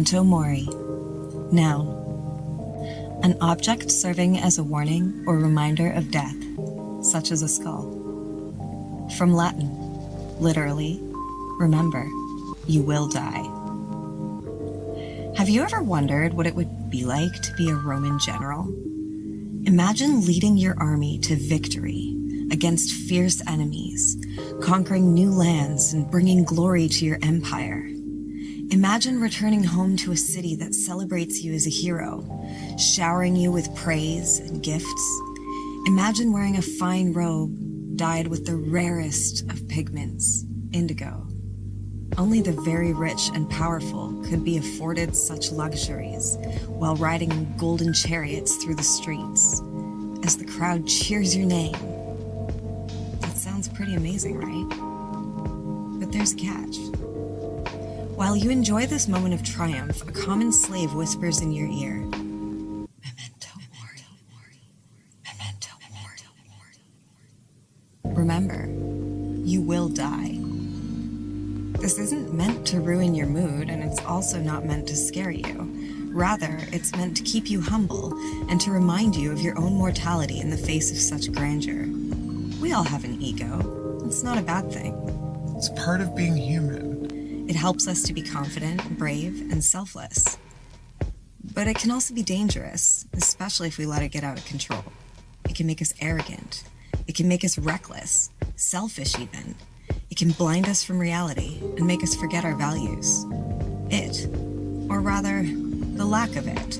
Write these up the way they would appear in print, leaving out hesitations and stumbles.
Memento Mori. Noun. An object serving as a warning or reminder of death, such as a skull. From Latin, literally, remember, you will die. Have you ever wondered what it would be like to be a Roman general? Imagine leading your army to victory against fierce enemies, conquering new lands and bringing glory to your empire. Imagine returning home to a city that celebrates you as a hero, showering you with praise and gifts. Imagine wearing a fine robe dyed with the rarest of pigments, indigo. Only the very rich and powerful could be afforded such luxuries while riding in golden chariots through the streets as the crowd cheers your name. That sounds pretty amazing, right? But there's a catch. While you enjoy this moment of triumph, a common slave whispers in your ear, Memento Mori, Memento Mori. Remember, you will die. This isn't meant to ruin your mood, and it's also not meant to scare you. Rather, it's meant to keep you humble and to remind you of your own mortality in the face of such grandeur. We all have an ego. It's not a bad thing. It's part of being human. It helps us to be confident, brave, and selfless. But it can also be dangerous, especially if we let it get out of control. It can make us arrogant. It can make us reckless, selfish even. It can blind us from reality and make us forget our values. It, or rather, the lack of it,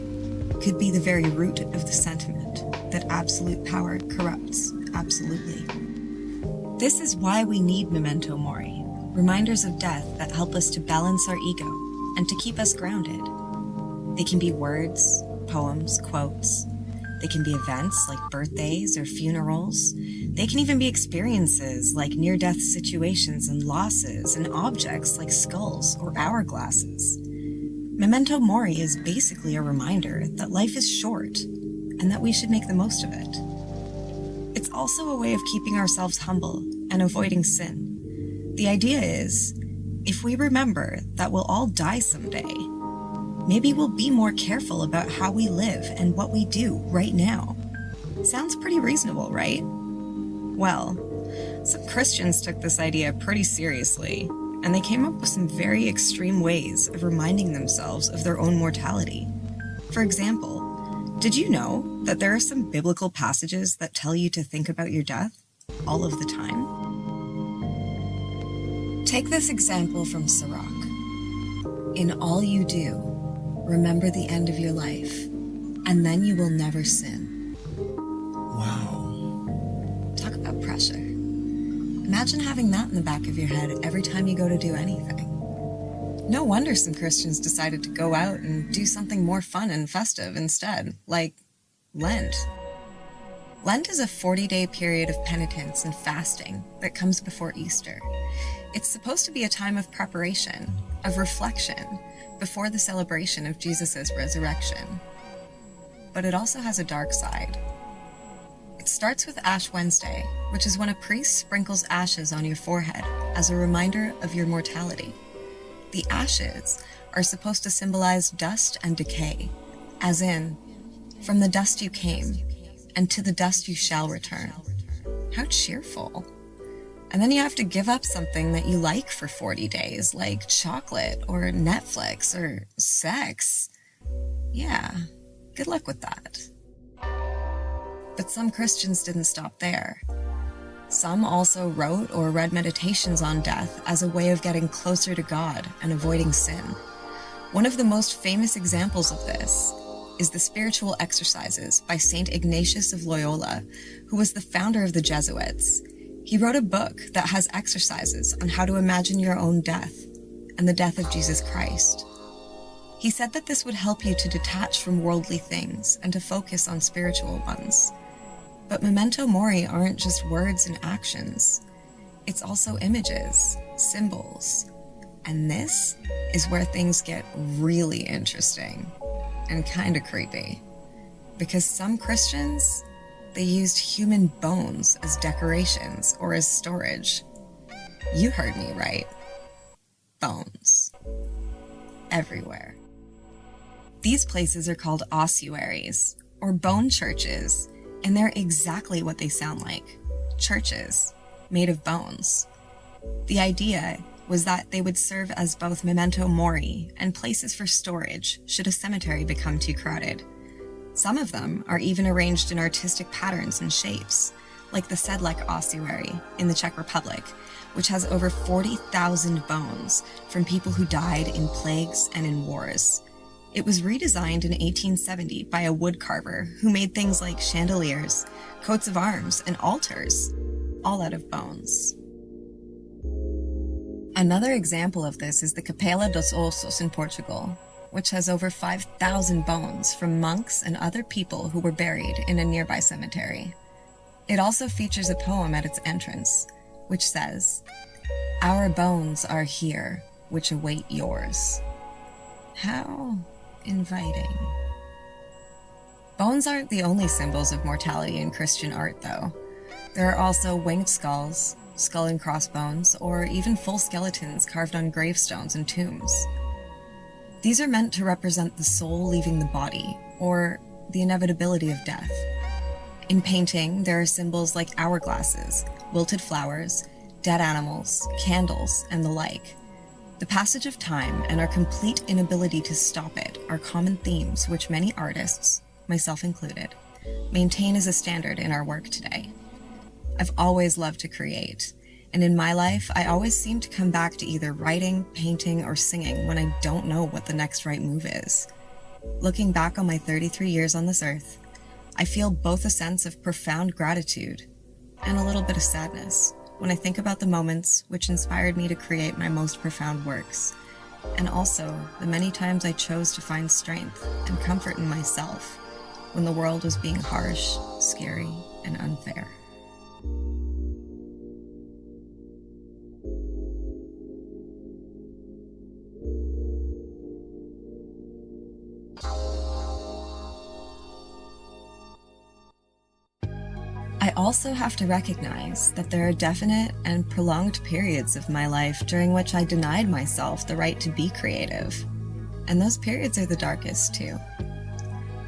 could be the very root of the sentiment that absolute power corrupts absolutely. This is why we need Memento Mori, reminders of death that help us to balance our ego and to keep us grounded. They can be words, poems, quotes. They can be events like birthdays or funerals. They can even be experiences like near-death situations and losses, and objects like skulls or hourglasses. Memento Mori is basically a reminder that life is short and that we should make the most of it. It's also a way of keeping ourselves humble and avoiding sin. The idea is, if we remember that we'll all die someday, maybe we'll be more careful about how we live and what we do right now. Sounds pretty reasonable, right? Well, some Christians took this idea pretty seriously, and they came up with some very extreme ways of reminding themselves of their own mortality. For example, did you know that there are some biblical passages that tell you to think about your death all of the time? Take this example from Sirach. In all you do, remember the end of your life, and then you will never sin. Wow. Talk about pressure. Imagine having that in the back of your head every time you go to do anything. No wonder some Christians decided to go out and do something more fun and festive instead, like Lent. Lent is a 40-day period of penitence and fasting that comes before Easter. It's supposed to be a time of preparation, of reflection, before the celebration of Jesus' resurrection. But it also has a dark side. It starts with Ash Wednesday, which is when a priest sprinkles ashes on your forehead as a reminder of your mortality. The ashes are supposed to symbolize dust and decay, as in, from the dust you came, and to the dust you shall return. How cheerful. And then you have to give up something that you like for 40 days, like chocolate or Netflix or sex. Yeah, good luck with that. But some Christians didn't stop there. Some also wrote or read meditations on death as a way of getting closer to God and avoiding sin. One of the most famous examples of this is the Spiritual Exercises by Saint Ignatius of Loyola, who was the founder of the Jesuits. He wrote a book that has exercises on how to imagine your own death and the death of Jesus Christ. He said that this would help you to detach from worldly things and to focus on spiritual ones. But Memento Mori aren't just words and actions. It's also images, symbols. And this is where things get really interesting and kind of creepy. Because some Christians, they used human bones as decorations or as storage. You heard me right. Bones. Everywhere. These places are called ossuaries, or bone churches, and they're exactly what they sound like, churches made of bones. The idea was that they would serve as both memento mori and places for storage should a cemetery become too crowded. Some of them are even arranged in artistic patterns and shapes, like the Sedlec ossuary in the Czech Republic, which has over 40,000 bones from people who died in plagues and in wars. It was redesigned in 1870 by a woodcarver who made things like chandeliers, coats of arms, and altars, all out of bones. Another example of this is the Capela dos Ossos in Portugal, which has over 5,000 bones from monks and other people who were buried in a nearby cemetery. It also features a poem at its entrance, which says, "Our bones are here, which await yours." How inviting. Bones aren't the only symbols of mortality in Christian art, though. There are also winged skulls, skull and crossbones, or even full skeletons carved on gravestones and tombs. These are meant to represent the soul leaving the body, or the inevitability of death. In painting, there are symbols like hourglasses, wilted flowers, dead animals, candles, and the like. The passage of time and our complete inability to stop it are common themes which many artists, myself included, maintain as a standard in our work today. I've always loved to create, and in my life, I always seem to come back to either writing, painting, or singing when I don't know what the next right move is. Looking back on my 33 years on this earth, I feel both a sense of profound gratitude and a little bit of sadness when I think about the moments which inspired me to create my most profound works, and also the many times I chose to find strength and comfort in myself when the world was being harsh, scary, and unfair. I also have to recognize that there are definite and prolonged periods of my life during which I denied myself the right to be creative. And those periods are the darkest too.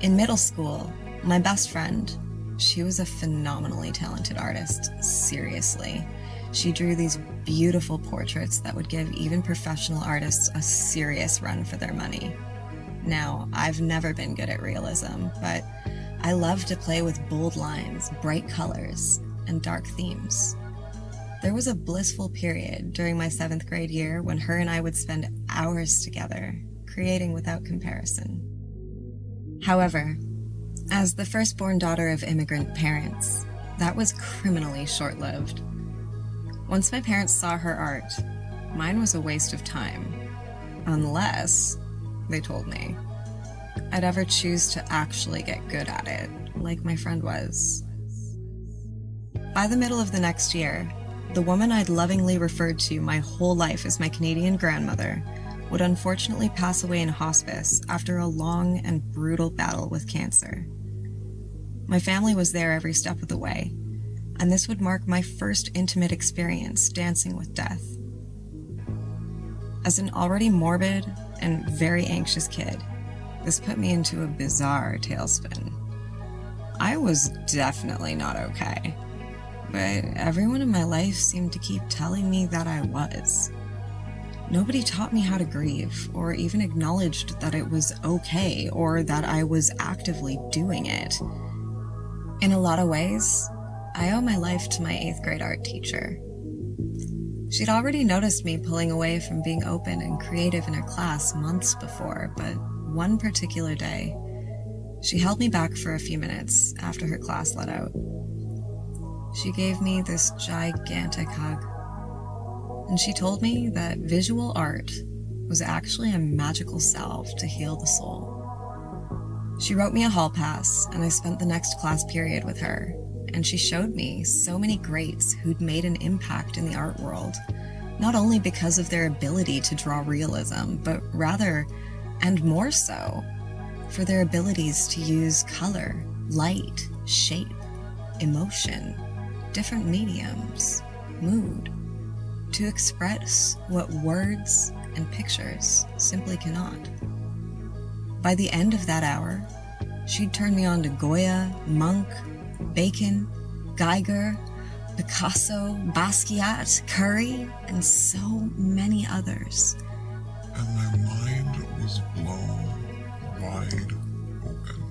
In middle school, my best friend, she was a phenomenally talented artist, seriously. She drew these beautiful portraits that would give even professional artists a serious run for their money. Now, I've never been good at realism, but I love to play with bold lines, bright colors, and dark themes. There was a blissful period during my 7th grade year when her and I would spend hours together, creating without comparison. However, as the firstborn daughter of immigrant parents, that was criminally short-lived. Once my parents saw her art, mine was a waste of time, unless, they told me, I'd ever choose to actually get good at it, like my friend was. By the middle of the next year, the woman I'd lovingly referred to my whole life as my Canadian grandmother would unfortunately pass away in hospice after a long and brutal battle with cancer. My family was there every step of the way, and this would mark my first intimate experience dancing with death. As an already morbid and very anxious kid, this put me into a bizarre tailspin. I was definitely not okay, but everyone in my life seemed to keep telling me that I was. Nobody taught me how to grieve, or even acknowledged that it was okay, or that I was actively doing it. In a lot of ways, I owe my life to my 8th grade art teacher. She'd already noticed me pulling away from being open and creative in her class months before, but one particular day, she held me back for a few minutes after her class let out. She gave me this gigantic hug, and she told me that visual art was actually a magical salve to heal the soul. She wrote me a hall pass, and I spent the next class period with her, and she showed me so many greats who'd made an impact in the art world, not only because of their ability to draw realism, but rather, and more so, for their abilities to use color, light, shape, emotion, different mediums, mood, to express what words and pictures simply cannot. By the end of that hour, she'd turned me on to Goya, Munch, Bacon, Geiger, Picasso, Basquiat, Curry, and so many others. And my mind was blown wide open.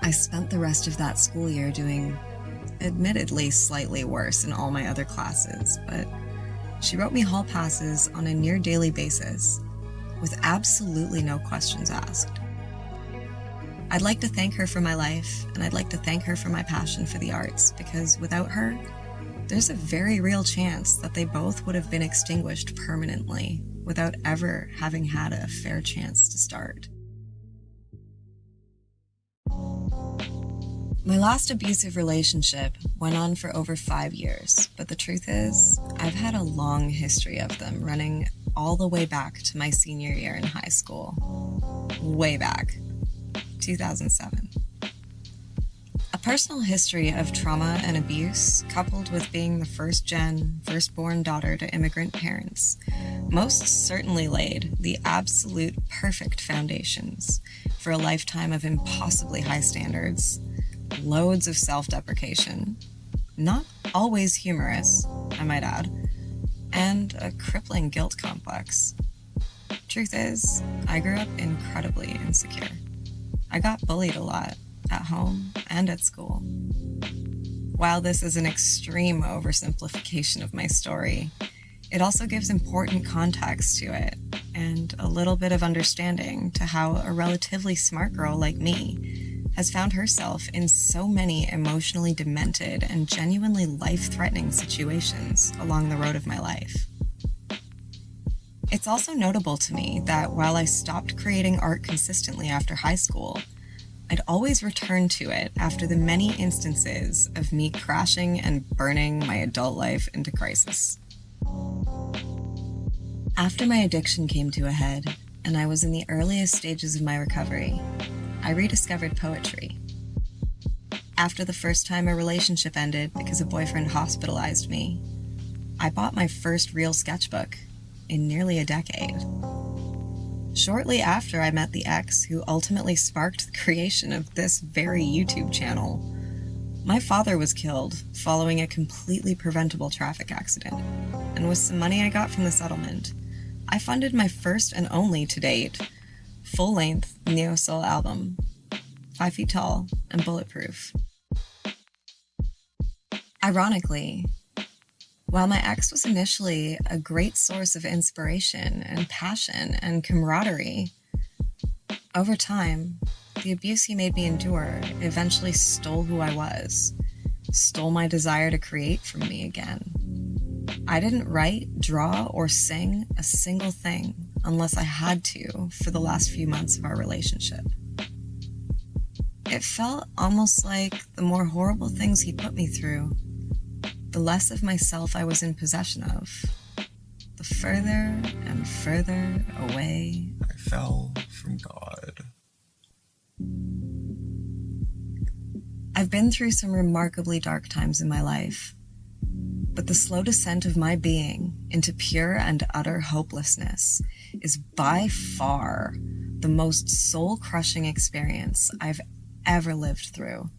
I spent the rest of that school year doing, admittedly, slightly worse in all my other classes, but she wrote me hall passes on a near daily basis, with absolutely no questions asked. I'd like to thank her for my life, and I'd like to thank her for my passion for the arts, because without her, there's a very real chance that they both would have been extinguished permanently without ever having had a fair chance to start. My last abusive relationship went on for over 5 years, but the truth is, I've had a long history of them, running all the way back to my senior year in high school. Way back. 2007. A personal history of trauma and abuse, coupled with being the firstborn daughter to immigrant parents, most certainly laid the absolute perfect foundations for a lifetime of impossibly high standards, loads of self-deprecation, not always humorous, I might add, and a crippling guilt complex. Truth is, I grew up incredibly insecure. I got bullied a lot, at home and at school. While this is an extreme oversimplification of my story, it also gives important context to it and a little bit of understanding to how a relatively smart girl like me has found herself in so many emotionally demented and genuinely life-threatening situations along the road of my life. It's also notable to me that while I stopped creating art consistently after high school, I'd always return to it after the many instances of me crashing and burning my adult life into crisis. After my addiction came to a head, and I was in the earliest stages of my recovery, I rediscovered poetry. After the first time a relationship ended because a boyfriend hospitalized me, I bought my first real sketchbook in nearly a decade. Shortly after I met the ex who ultimately sparked the creation of this very YouTube channel, my father was killed following a completely preventable traffic accident, and with some money I got from the settlement, I funded my first and only to date full-length neo-soul album, 5 feet tall and bulletproof. Ironically, while my ex was initially a great source of inspiration and passion and camaraderie, over time, the abuse he made me endure eventually stole who I was, stole my desire to create from me again. I didn't write, draw, or sing a single thing unless I had to for the last few months of our relationship. It felt almost like the more horrible things he put me through, the less of myself I was in possession of, the further and further away I fell from God. I've been through some remarkably dark times in my life, but the slow descent of my being into pure and utter hopelessness is by far the most soul-crushing experience I've ever lived through,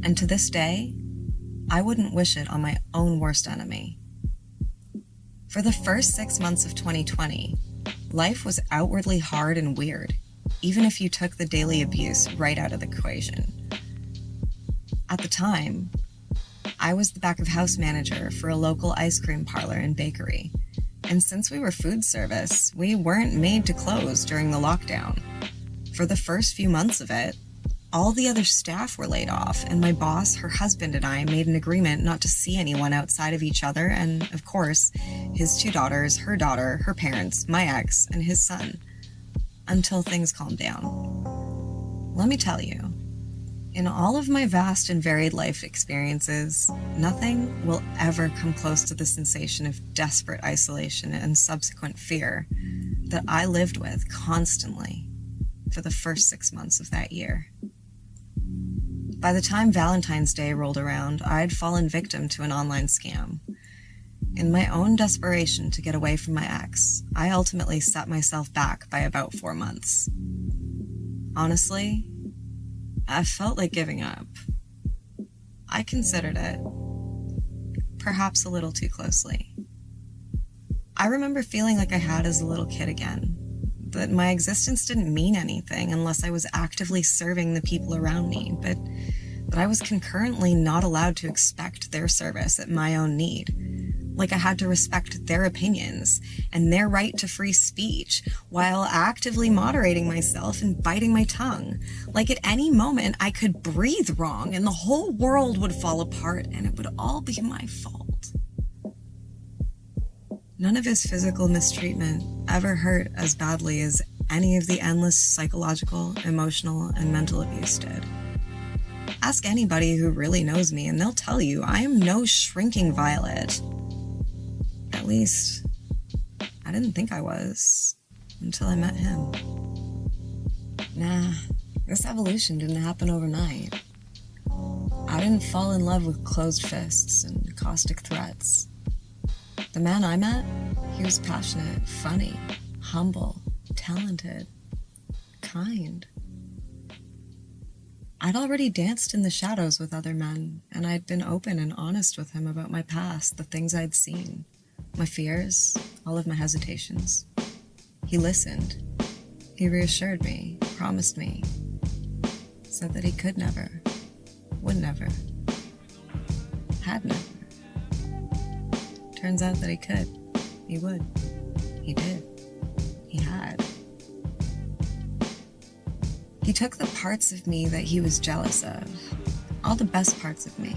and to this day, I wouldn't wish it on my own worst enemy. For the first 6 months of 2020, life was outwardly hard and weird, even if you took the daily abuse right out of the equation. At the time, I was the back-of-house manager for a local ice cream parlor and bakery, and since we were food service, we weren't made to close during the lockdown. For the first few months of it, all the other staff were laid off, and my boss, her husband, and I made an agreement not to see anyone outside of each other and, of course, his 2 daughters, her daughter, her parents, my ex, and his son, until things calmed down. Let me tell you, in all of my vast and varied life experiences, nothing will ever come close to the sensation of desperate isolation and subsequent fear that I lived with constantly for the first 6 months of that year. By the time Valentine's Day rolled around, I'd fallen victim to an online scam. In my own desperation to get away from my ex, I ultimately set myself back by about 4 months. Honestly, I felt like giving up. I considered it, perhaps a little too closely. I remember feeling like I had as a little kid again, that my existence didn't mean anything unless I was actively serving the people around me, but that I was concurrently not allowed to expect their service at my own need. Like I had to respect their opinions and their right to free speech while actively moderating myself and biting my tongue. Like at any moment I could breathe wrong and the whole world would fall apart and it would all be my fault. None of his physical mistreatment ever hurt as badly as any of the endless psychological, emotional, and mental abuse did. Ask anybody who really knows me and they'll tell you I am no shrinking violet. At least, I didn't think I was until I met him. Nah, this evolution didn't happen overnight. I didn't fall in love with closed fists and caustic threats. The man I met, he was passionate, funny, humble, talented, kind. I'd already danced in the shadows with other men, and I'd been open and honest with him about my past, the things I'd seen, my fears, all of my hesitations. He listened. He reassured me, promised me, said that he could never, would never, had never. Turns out that he could, he would, he did, he had. He took the parts of me that he was jealous of, all the best parts of me,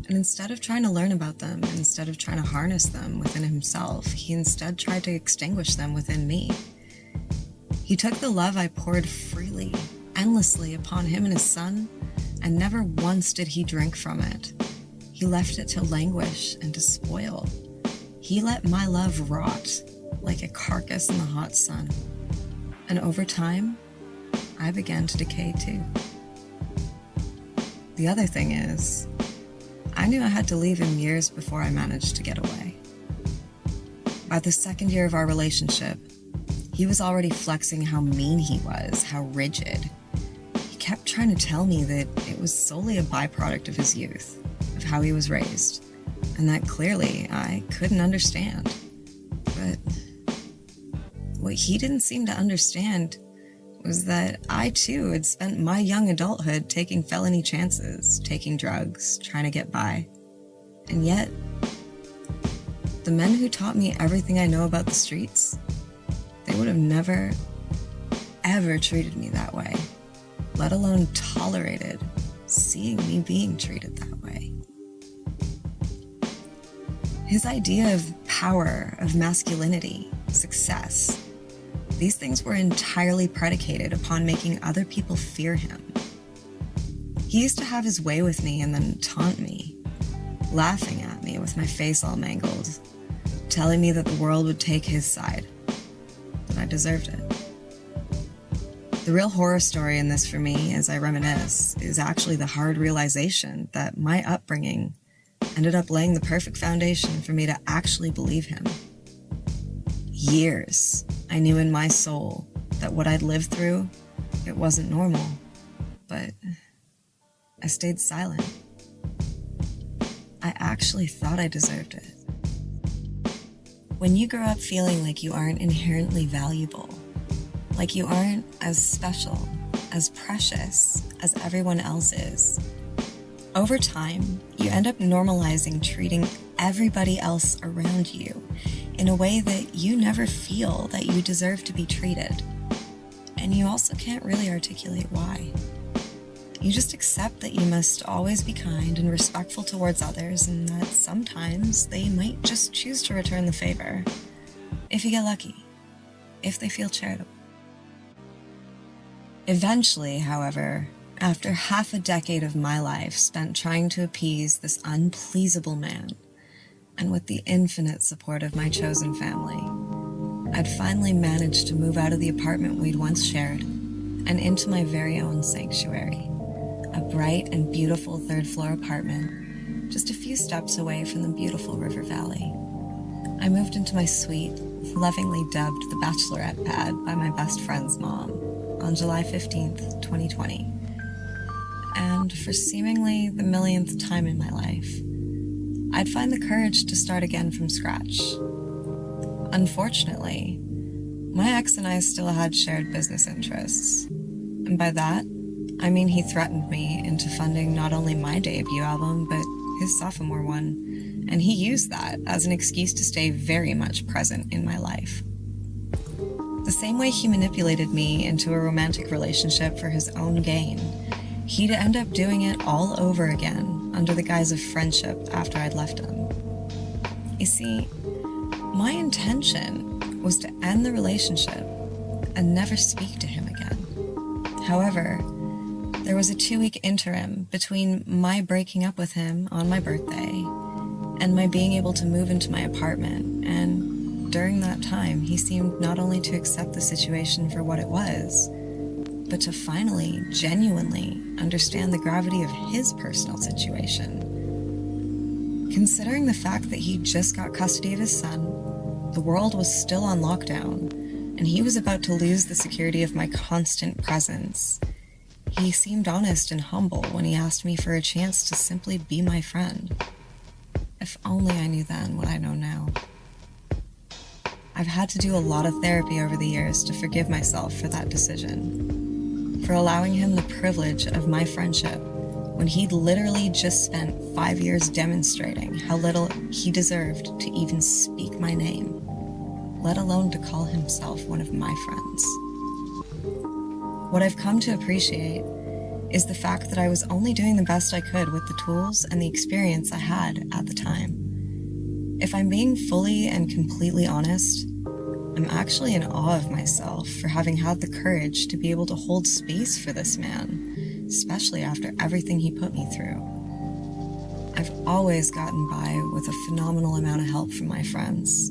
and instead of trying to learn about them, instead of trying to harness them within himself, he instead tried to extinguish them within me. He took the love I poured freely, endlessly upon him and his son, and never once did he drink from it. He left it to languish and to spoil. He let my love rot like a carcass in the hot sun. And over time, I began to decay too. The other thing is, I knew I had to leave him years before I managed to get away. By the second year of our relationship, he was already flexing how mean he was, how rigid. He kept trying to tell me that it was solely a byproduct of his youth, of how he was raised, and that clearly I couldn't understand. But what he didn't seem to understand was that I too had spent my young adulthood taking felony chances, taking drugs, trying to get by. And yet, the men who taught me everything I know about the streets, they would have never, ever treated me that way, let alone tolerated seeing me being treated that way. His idea of power, of masculinity, success, these things were entirely predicated upon making other people fear him. He used to have his way with me and then taunt me, laughing at me with my face all mangled, telling me that the world would take his side, that I deserved it. The real horror story in this for me, as I reminisce, is actually the hard realization that my upbringing ended up laying the perfect foundation for me to actually believe him. Years, I knew in my soul that what I'd lived through, it wasn't normal, but I stayed silent. I actually thought I deserved it. When you grow up feeling like you aren't inherently valuable, like you aren't as special, as precious as everyone else is, over time, you end up normalizing treating everybody else around you in a way that you never feel that you deserve to be treated. And you also can't really articulate why. You just accept that you must always be kind and respectful towards others, and that sometimes they might just choose to return the favor, if you get lucky, if they feel charitable. Eventually, however, after half a decade of my life spent trying to appease this unpleasable man, and with the infinite support of my chosen family, I'd finally managed to move out of the apartment we'd once shared and into my very own sanctuary, a bright and beautiful third-floor apartment just a few steps away from the beautiful river valley. I moved into my suite, lovingly dubbed the bachelorette pad by my best friend's mom, on July 15th, 2020. And for seemingly the millionth time in my life, I'd find the courage to start again from scratch. Unfortunately, my ex and I still had shared business interests. And by that, I mean he threatened me into funding not only my debut album, but his sophomore one, and he used that as an excuse to stay very much present in my life. The same way he manipulated me into a romantic relationship for his own gain, he'd end up doing it all over again under the guise of friendship after I'd left him. You see, my intention was to end the relationship and never speak to him again. However, there was a 2-week interim between my breaking up with him on my birthday and my being able to move into my apartment, and during that time, he seemed not only to accept the situation for what it was, but to finally, genuinely understand the gravity of his personal situation. Considering the fact that he just got custody of his son, the world was still on lockdown, and he was about to lose the security of my constant presence, he seemed honest and humble when he asked me for a chance to simply be my friend. If only I knew then what I know now. I've had to do a lot of therapy over the years to forgive myself for that decision, for allowing him the privilege of my friendship when he'd literally just spent 5 years demonstrating how little he deserved to even speak my name, let alone to call himself one of my friends. What I've come to appreciate is the fact that I was only doing the best I could with the tools and the experience I had at the time. If I'm being fully and completely honest, I'm actually in awe of myself for having had the courage to be able to hold space for this man, especially after everything he put me through. I've always gotten by with a phenomenal amount of help from my friends.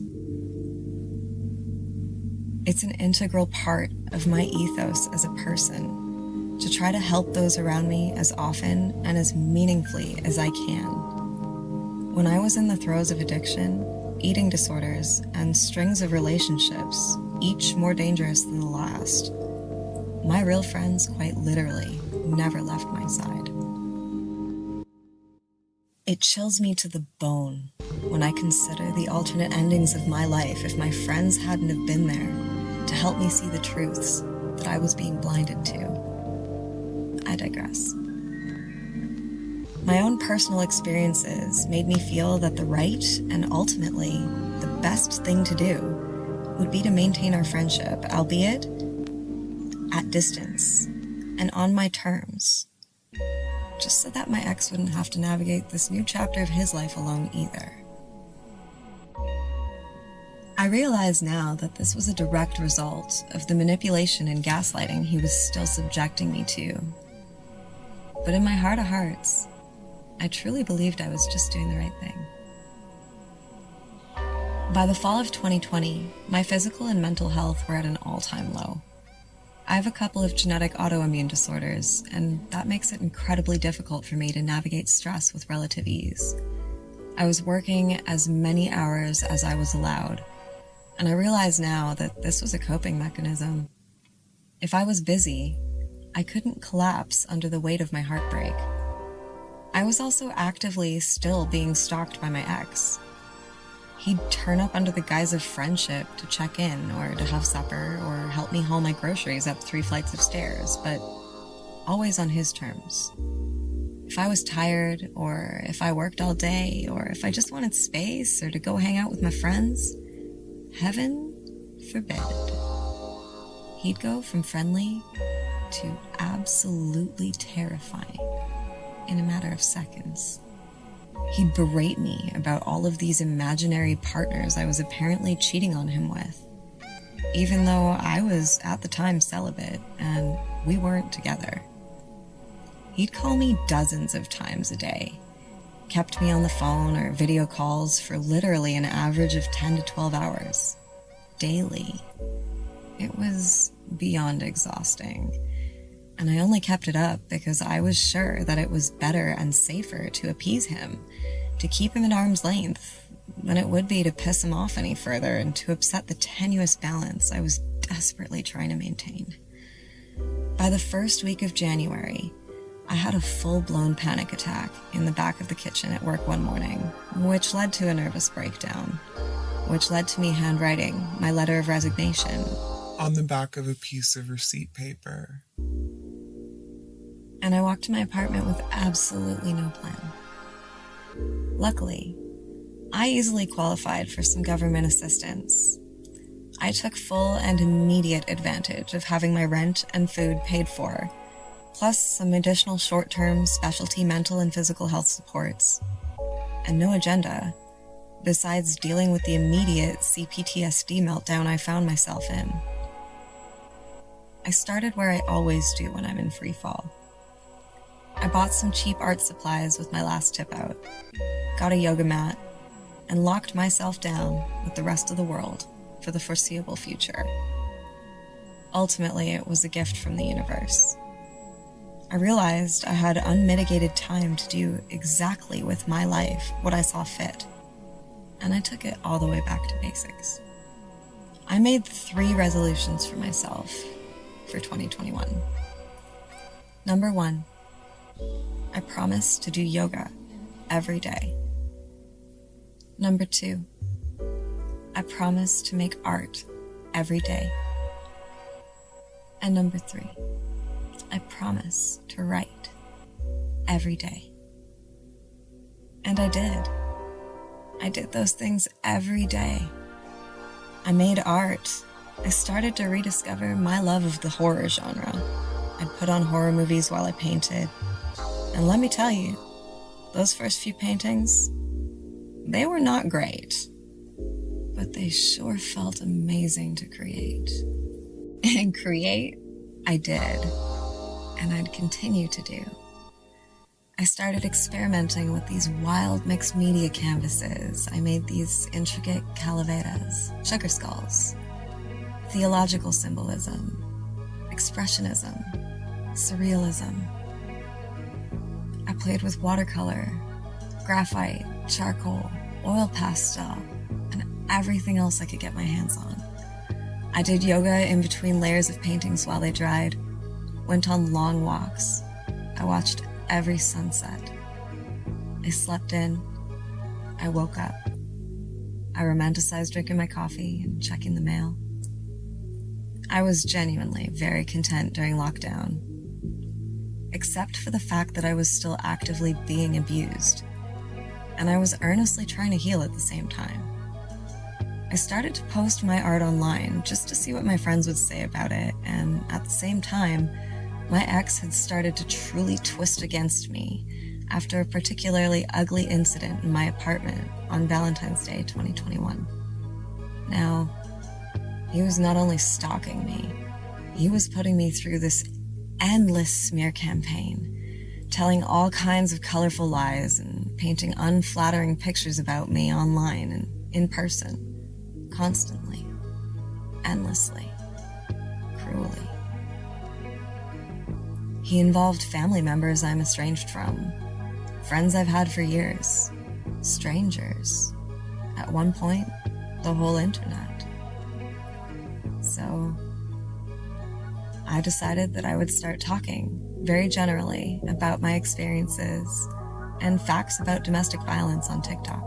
It's an integral part of my ethos as a person to try to help those around me as often and as meaningfully as I can. When I was in the throes of addiction, eating disorders, and strings of relationships, each more dangerous than the last, my real friends quite literally never left my side. It chills me to the bone when I consider the alternate endings of my life if my friends hadn't have been there to help me see the truths that I was being blinded to. I digress. My own personal experiences made me feel that the right and ultimately the best thing to do would be to maintain our friendship, albeit at distance and on my terms, just so that my ex wouldn't have to navigate this new chapter of his life alone either. I realize now that this was a direct result of the manipulation and gaslighting he was still subjecting me to. But in my heart of hearts, I truly believed I was just doing the right thing. By the fall of 2020, my physical and mental health were at an all-time low. I have a couple of genetic autoimmune disorders, and that makes it incredibly difficult for me to navigate stress with relative ease. I was working as many hours as I was allowed, and I realize now that this was a coping mechanism. If I was busy, I couldn't collapse under the weight of my heartbreak. I was also actively still being stalked by my ex. He'd turn up under the guise of friendship to check in or to have supper or help me haul my groceries up 3 flights of stairs, but always on his terms. If I was tired, or if I worked all day, or if I just wanted space or to go hang out with my friends, heaven forbid, he'd go from friendly to absolutely terrifying in a matter of seconds. He'd berate me about all of these imaginary partners I was apparently cheating on him with, even though I was at the time celibate and we weren't together. He'd call me dozens of times a day, kept me on the phone or video calls for literally an average of 10 to 12 hours, daily. It was beyond exhausting. And I only kept it up because I was sure that it was better and safer to appease him, to keep him at arm's length, than it would be to piss him off any further and to upset the tenuous balance I was desperately trying to maintain. By the first week of January, I had a full-blown panic attack in the back of the kitchen at work one morning, which led to a nervous breakdown, which led to me handwriting my letter of resignation on the back of a piece of receipt paper. And I walked to my apartment with absolutely no plan. Luckily, I easily qualified for some government assistance. I took full and immediate advantage of having my rent and food paid for, plus some additional short-term specialty mental and physical health supports, and no agenda, besides dealing with the immediate CPTSD meltdown I found myself in. I started where I always do when I'm in free fall. I bought some cheap art supplies with my last tip out, got a yoga mat, and locked myself down with the rest of the world for the foreseeable future. Ultimately, it was a gift from the universe. I realized I had unmitigated time to do exactly with my life what I saw fit, and I took it all the way back to basics. I made 3 resolutions for myself for 2021. Number 1, I promise to do yoga every day. Number 2, I promise to make art every day. And number 3, I promise to write every day. And I did. I did those things every day. I made art. I started to rediscover my love of the horror genre. I'd put on horror movies while I painted. And let me tell you, those first few paintings, they were not great, but they sure felt amazing to create. And create, I did, and I'd continue to do. I started experimenting with these wild mixed media canvases. I made these intricate calaveras, sugar skulls, theological symbolism, expressionism, surrealism. I played with watercolor, graphite, charcoal, oil pastel, and everything else I could get my hands on. I did yoga in between layers of paintings while they dried, went on long walks. I watched every sunset. I slept in. I woke up. I romanticized drinking my coffee and checking the mail. I was genuinely very content during lockdown, except for the fact that I was still actively being abused, and I was earnestly trying to heal at the same time. I started to post my art online just to see what my friends would say about it, and at the same time, my ex had started to truly twist against me after a particularly ugly incident in my apartment on Valentine's Day 2021. Now, he was not only stalking me, he was putting me through this endless smear campaign, telling all kinds of colorful lies and painting unflattering pictures about me online and in person, constantly, endlessly, cruelly. He involved family members I'm estranged from, friends I've had for years, strangers, at one point, the whole internet. So, I decided that I would start talking very generally about my experiences and facts about domestic violence on TikTok,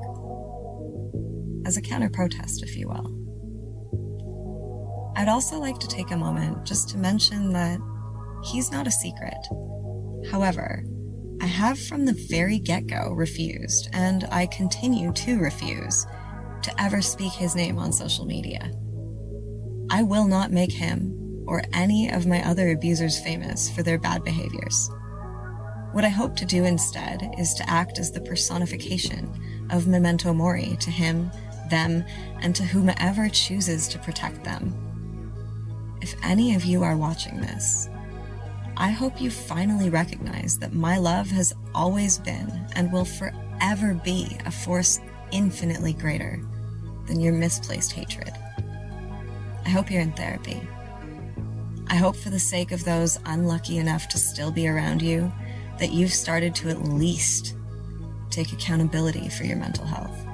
as a counter-protest, if you will. I'd also like to take a moment just to mention that he's not a secret. However, I have from the very get-go refused, and I continue to refuse, to ever speak his name on social media. I will not make him or any of my other abusers famous for their bad behaviors. What I hope to do instead is to act as the personification of Memento Mori to him, them, and to whomever chooses to protect them. If any of you are watching this, I hope you finally recognize that my love has always been and will forever be a force infinitely greater than your misplaced hatred. I hope you're in therapy. I hope for the sake of those unlucky enough to still be around you, that you've started to at least take accountability for your mental health.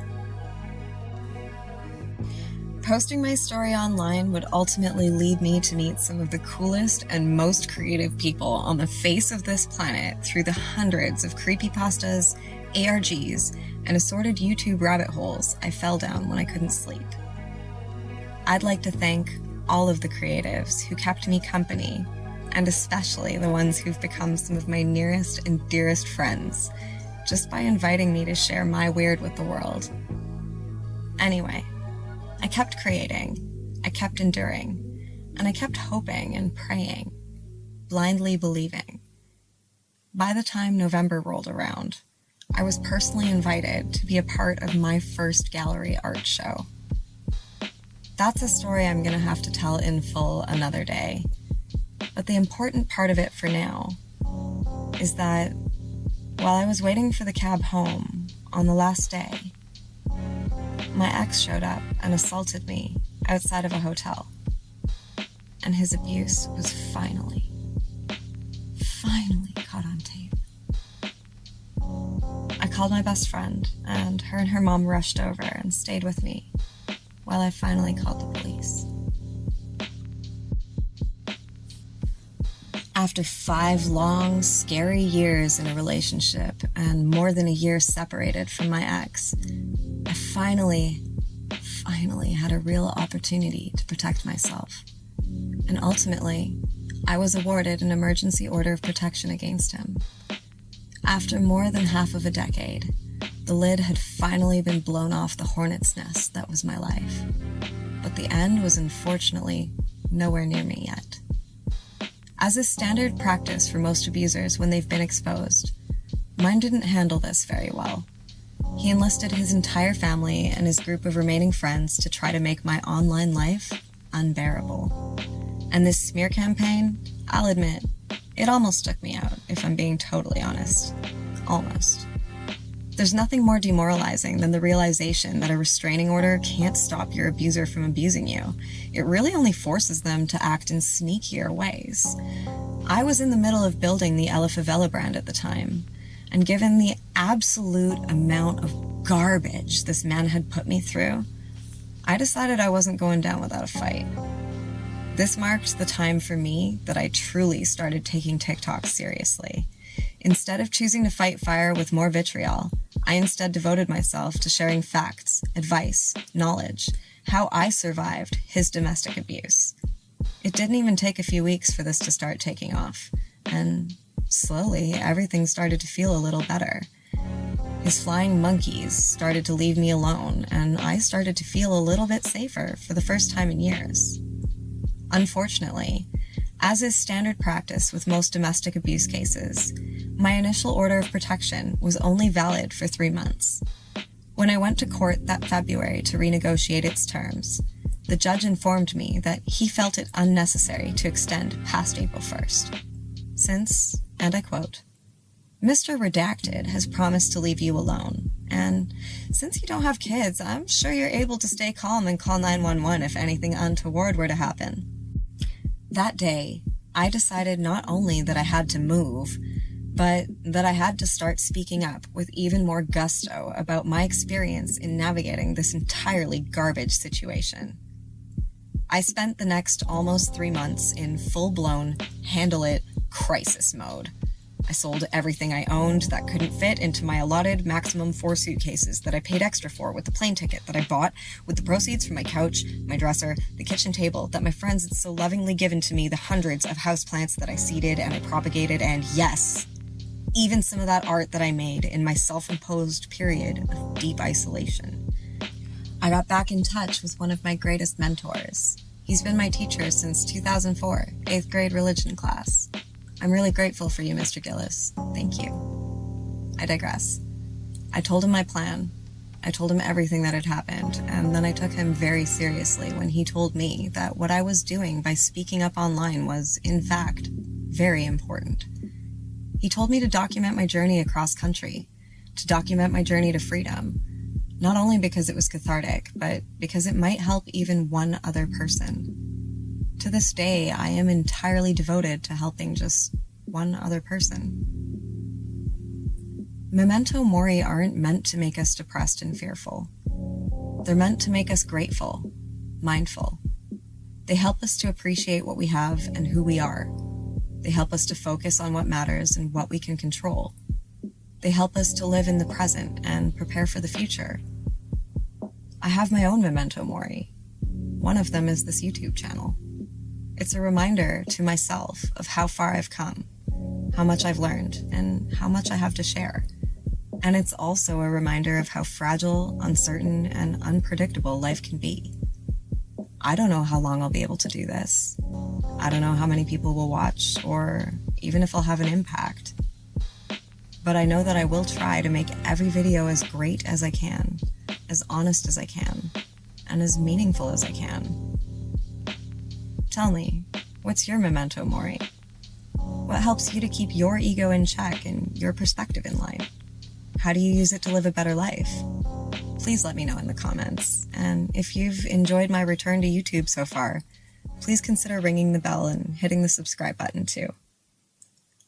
Posting my story online would ultimately lead me to meet some of the coolest and most creative people on the face of this planet through the hundreds of creepypastas, ARGs, and assorted YouTube rabbit holes I fell down when I couldn't sleep. I'd like to thank all of the creatives who kept me company, and especially the ones who've become some of my nearest and dearest friends, just by inviting me to share my weird with the world. Anyway, I kept creating, I kept enduring, and I kept hoping and praying, blindly believing. By the time November rolled around, I was personally invited to be a part of my first gallery art show. That's a story I'm going to have to tell in full another day, but the important part of it for now is that while I was waiting for the cab home on the last day, my ex showed up and assaulted me outside of a hotel. And his abuse was finally caught on tape. I called my best friend, and her mom rushed over and stayed with me while I finally called the police. After 5 long, scary years in a relationship and more than a year separated from my ex, I finally had a real opportunity to protect myself. And ultimately, I was awarded an emergency order of protection against him. After more than half of a decade, the lid had finally been blown off the hornet's nest that was my life. But the end was unfortunately nowhere near me yet. As is standard practice for most abusers when they've been exposed, mine didn't handle this very well. He enlisted his entire family and his group of remaining friends to try to make my online life unbearable. And this smear campaign, I'll admit, it almost took me out, if I'm being totally honest. Almost. There's nothing more demoralizing than the realization that a restraining order can't stop your abuser from abusing you. It really only forces them to act in sneakier ways. I was in the middle of building the Ella Favela brand at the time, and given the absolute amount of garbage this man had put me through, I decided I wasn't going down without a fight. This marked the time for me that I truly started taking TikTok seriously. Instead of choosing to fight fire with more vitriol, I instead devoted myself to sharing facts, advice, knowledge, how I survived his domestic abuse. It didn't even take a few weeks for this to start taking off, and slowly everything started to feel a little better. His flying monkeys started to leave me alone, and I started to feel a little bit safer for the first time in years. Unfortunately, as is standard practice with most domestic abuse cases, my initial order of protection was only valid for 3 months. When I went to court that February to renegotiate its terms, the judge informed me that he felt it unnecessary to extend past April 1st. Since, and I quote, Mr. Redacted has promised to leave you alone, and since you don't have kids, I'm sure you're able to stay calm and call 911 if anything untoward were to happen. That day, I decided not only that I had to move, but that I had to start speaking up with even more gusto about my experience in navigating this entirely garbage situation. I spent the next almost 3 months in full-blown, handle-it, crisis mode. I sold everything I owned that couldn't fit into my allotted maximum 4 suitcases that I paid extra for with the plane ticket that I bought with the proceeds from my couch, my dresser, the kitchen table that my friends had so lovingly given to me, the hundreds of houseplants that I seeded and I propagated, and yes, even some of that art that I made in my self-imposed period of deep isolation. I got back in touch with one of my greatest mentors. He's been my teacher since 2004, 8th grade religion class. I'm really grateful for you, Mr. Gillis. Thank you. I digress. I told him my plan. I told him everything that had happened, and then I took him very seriously when he told me that what I was doing by speaking up online was, in fact, very important. He told me to document my journey across country, to document my journey to freedom, not only because it was cathartic, but because it might help even one other person. To this day, I am entirely devoted to helping just one other person. Memento Mori aren't meant to make us depressed and fearful. They're meant to make us grateful, mindful. They help us to appreciate what we have and who we are. They help us to focus on what matters and what we can control. They help us to live in the present and prepare for the future. I have my own Memento Mori. One of them is this YouTube channel. It's a reminder to myself of how far I've come, how much I've learned, and how much I have to share. And it's also a reminder of how fragile, uncertain, and unpredictable life can be. I don't know how long I'll be able to do this. I don't know how many people will watch, or even if I'll have an impact. But I know that I will try to make every video as great as I can, as honest as I can, and as meaningful as I can. Tell me, what's your Memento Mori? What helps you to keep your ego in check and your perspective in line? How do you use it to live a better life? Please let me know in the comments. And if you've enjoyed my return to YouTube so far, please consider ringing the bell and hitting the subscribe button too.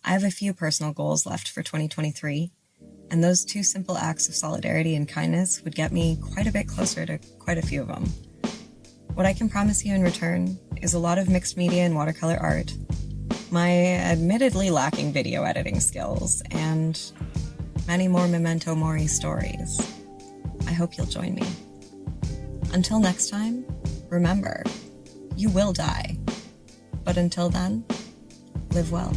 I have a few personal goals left for 2023, and those 2 simple acts of solidarity and kindness would get me quite a bit closer to quite a few of them. What I can promise you in return is a lot of mixed media and watercolor art, my admittedly lacking video editing skills, and many more Memento Mori stories. I hope you'll join me. Until next time, remember, you will die. But until then, live well.